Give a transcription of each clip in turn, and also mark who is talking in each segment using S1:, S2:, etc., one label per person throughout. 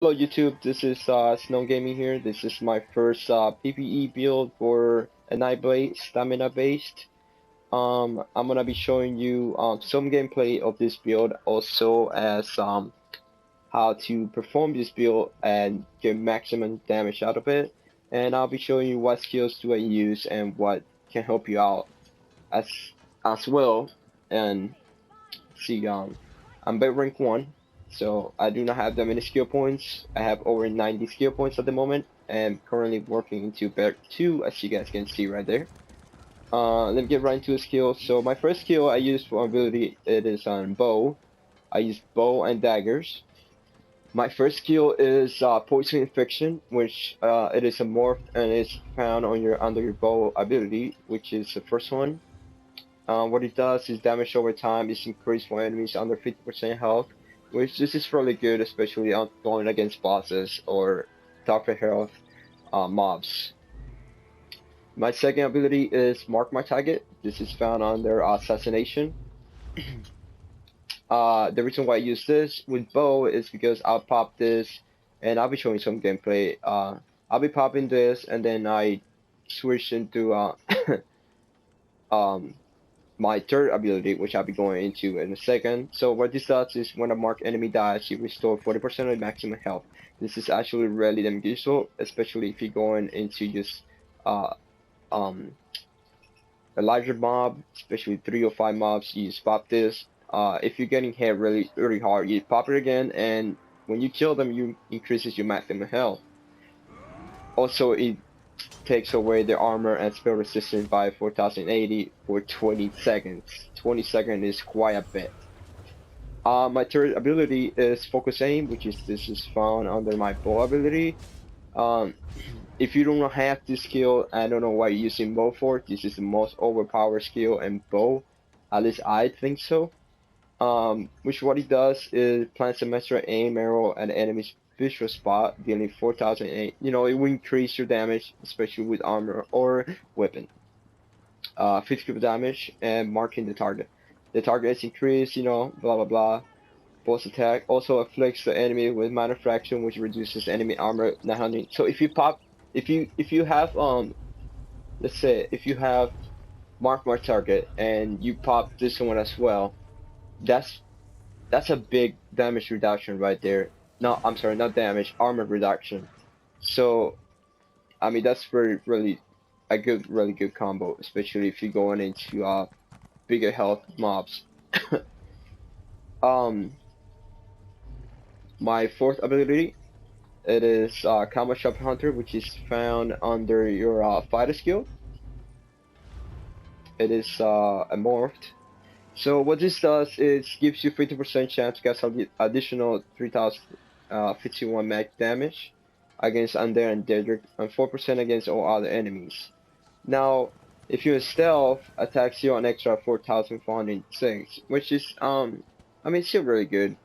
S1: Hello YouTube, this is Snow Gaming here. This is my first PVE build for a NightBlade stamina based. I'm gonna be showing you some gameplay of this build, also as how to perform this build and get maximum damage out of it. And I'll be showing you what skills do I use and what can help you out as as well. And see, I'm bed rank 1, so I do not have that many skill points. I have over 90 skill points at the moment, and currently working into bed 2, as you guys can see right there. Let me get right into the skill. So my first skill I use for ability, it is on bow. I use bow and daggers. My first skill is poison infection, which it is a morph and is found on your under your bow ability, which is the first one. What it does is damage over time is increased for enemies under 50% health, which this is really good, especially on going against bosses or tougher health mobs. My second ability is Mark My Target. This is found under Assassination. The reason why I use this with bow is because I'll pop this, and I'll be showing some gameplay. I'll be popping this, and then I switch into um, my third ability, which I'll be going into in a second. So what this does is when a marked enemy dies, you restore 40% of maximum health. This is actually really damn useful, especially if you're going into just uh, um, a larger mob, especially 3 or 5 mobs, you just pop this. If you're getting hit really hard, you pop it again, and when you kill them, you increases your maximum health. Also, it takes away the armor and spell resistance by 4080 for 20 seconds. 20 seconds is quite a bit. My third ability is Focus Aim, which is this is found under my bow ability. Um, if you don't have this skill, I don't know why you're using bow for. This is the most overpowered skill in bow, at least I think so. Which what it does is plants a master aim arrow at the enemy's visual spot, dealing 4,008. You know, it will increase your damage, especially with armor or weapon. 50 damage and marking the target. The target is increased, you know, blah blah blah. Boss attack also afflicts the enemy with minor fraction, which reduces enemy armor 900. So if you pop, if you have let's say if you have mark my target and you pop this one as well, that's that's a big damage reduction right there. No, I'm sorry, not damage, armor reduction. So I mean that's really a really good combo, especially if you're going into bigger health mobs. um, my fourth ability, it is Combo Shop Hunter, which is found under your fighter skill. It is a morphed. So what this does is gives you 50% chance to get some additional 3051 max damage against undead and dead, and 4% against all other enemies. Now, if you're stealth, attacks you an extra 4,406, which is I mean still really good.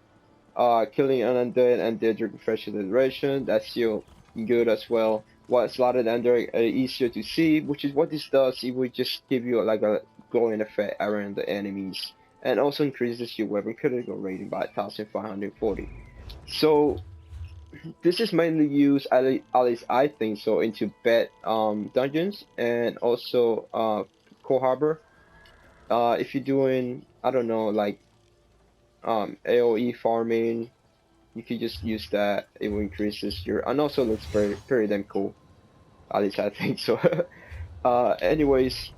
S1: Killing an undead and dead refreshes the duration, that's still good as well. What's slotted under easier to see, which is what this does, it will just give you like a glowing effect around the enemies, and also increases your weapon critical rating by 1540. So this is mainly used, at least I think so, into bed dungeons and also core harbor. If you're doing, I don't know, like AoE farming, you can just use that. It will increases your, and also looks very damn cool. At least I think so. Anyways,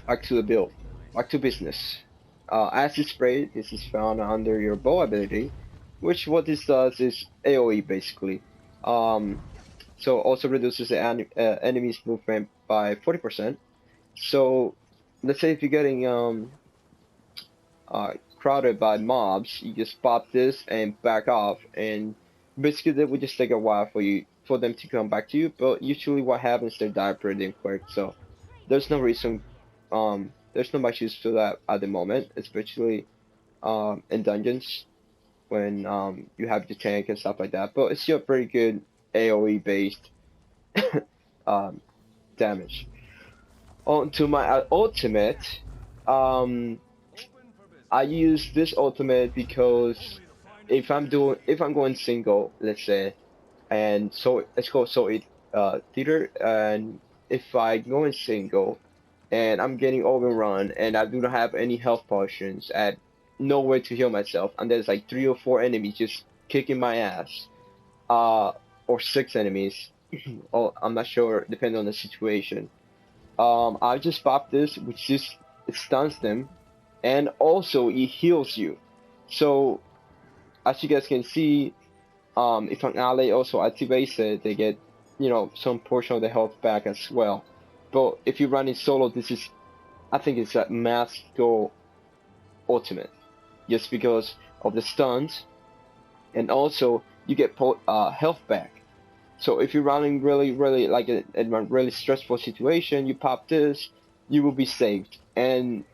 S1: back to the build, back to business. Acid spray. This is found under your bow ability, which what this does is AoE basically. So also reduces the enemy's movement by 40%. So let's say if you're getting crowded by mobs, you just pop this and back off, and basically that would just take a while for them to come back to you. But usually what happens, they die pretty quick. So there's no reason, there's no much use to that at the moment, especially in dungeons when you have your tank and stuff like that. But it's still pretty good AOE based um, damage. On to my ultimate. I use this ultimate because if I'm going single, let's say, and so let's go so it theater, and if I go in single and I'm getting overrun and I do not have any health potions and nowhere to heal myself, and there's like 3 or 4 enemies just kicking my ass, uh, or 6 enemies, oh, I'm not sure, depending on the situation. I just pop this, which just it stuns them, and also it heals you. So as you guys can see, if an ally also activates it, they get, some portion of the health back as well. But if you run in solo, this is, I think it's a must go ultimate, just because of the stuns, and also you get health back. So if you're running really, really like in a really stressful situation, you pop this, you will be saved. And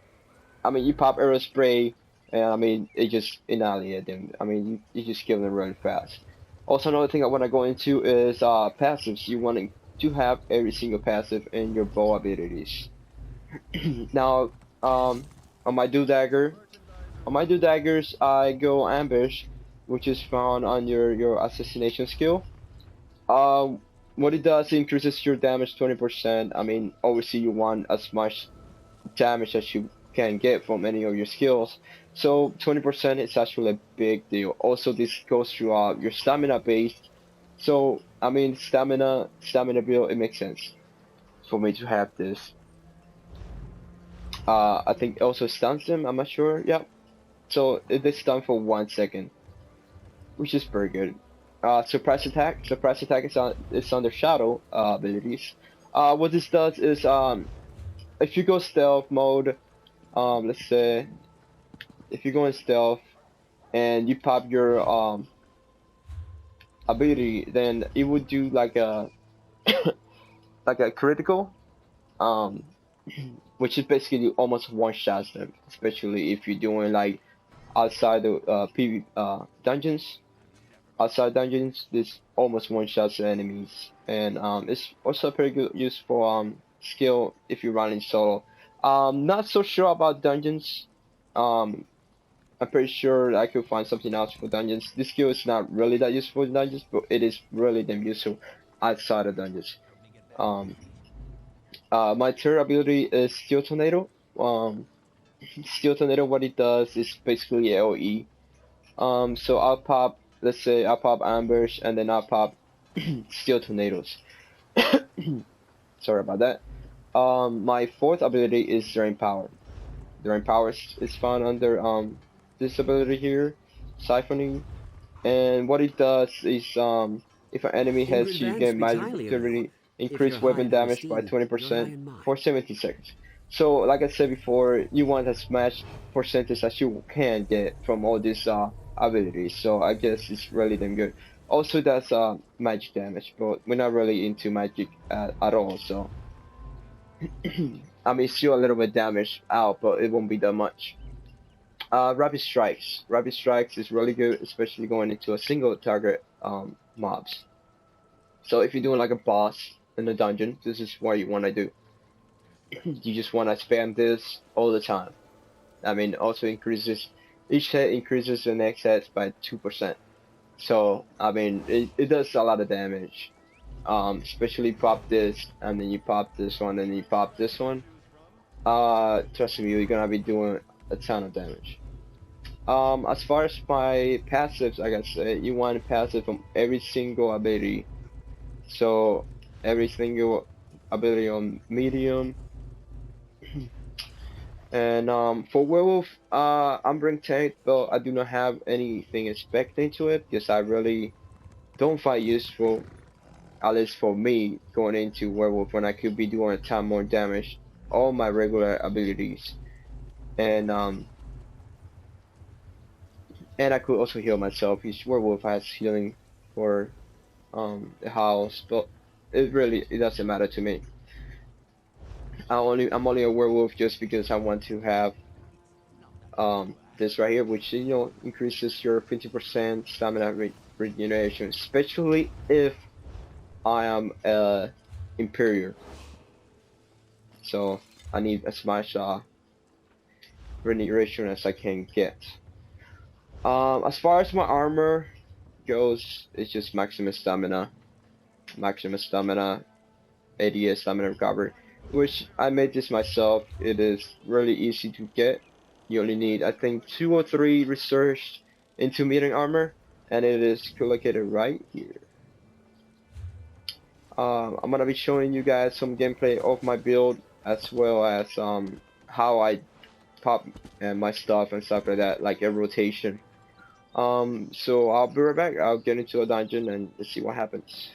S1: I mean, you pop arrow spray, and I mean, it just annihilate them. I mean, you just kill them really fast. Also, another thing I want to go into is passives. You want to have every single passive in your bow abilities. Now, on my do dagger, I go ambush, which is found on your assassination skill. Um, what it does, it increases your damage 20%. I mean, obviously you want as much damage as you can get from any of your skills. So 20% is actually a big deal. Also, this goes through your stamina base. So I mean, stamina build, it makes sense for me to have this. I think it also stuns them. I'm not sure. Yeah. So it is stun for 1 second, which is pretty good. Suppress attack. Suppress attack is under shadow abilities. What this does is if you go stealth mode, let's say if you go in stealth and you pop your ability, then it would do like a like a critical, um, which is basically almost one shots them, especially if you're doing like outside the PV dungeons. Outside dungeons, this almost one shots the enemies, and it's also a pretty good use for skill if you're running solo. Not so sure about dungeons. Um, I'm pretty sure I could find something else for dungeons. This skill is not really that useful in dungeons, but it is really damn useful outside of dungeons. Um, my third ability is Steel Tornado. Um, Steel Tornado, what it does is basically AoE. So I'll pop, let's say I'll pop Ambush, and then I'll pop Steel Tornadoes. Sorry about that. My fourth ability is Drain Power. Drain Power is found under this ability here, Siphoning, and what it does is if an enemy hits you, you get magic activity, increase weapon damage by 20% for 70 seconds. So like I said before, you want as much percentage as you can get from all these abilities. So I guess it's really damn good. Also does magic damage, but we're not really into magic at all. So I mean, still a little bit damage out, but it won't be that much. Rapid Strikes. Rapid Strikes is really good, especially going into a single target mobs. So if you're doing like a boss in a dungeon, this is what you want to do. You just want to spam this all the time. I mean, also increases, each hit increases the next hit by 2%. So, I mean, it does a lot of damage. Especially pop this, and then you pop this one, and you pop this one. Trust me, you're gonna be doing a ton of damage. As far as my passives, like I said, you want a passive from every single ability. So, every single ability on medium. And for werewolf, I'm rank 10, but I do not have anything expecting to it because I really don't find useful, at least for me, going into werewolf when I could be doing a ton more damage, all my regular abilities, and I could also heal myself. Each werewolf has healing for the house, but it doesn't matter to me. I'm only a werewolf just because I want to have this right here, which increases your 50% stamina regeneration, especially if I am inferior. So I need as much regeneration as I can get. As far as my armor goes, it's just maximum stamina, ADS stamina recovery, which I made this myself. It is really easy to get. You only need, I think, 2 or 3 research into meeting armor, and it is located right here. I'm gonna be showing you guys some gameplay of my build as well as how I pop and my stuff and stuff like that, like a rotation. So I'll be right back. I'll get into a dungeon and let's see what happens.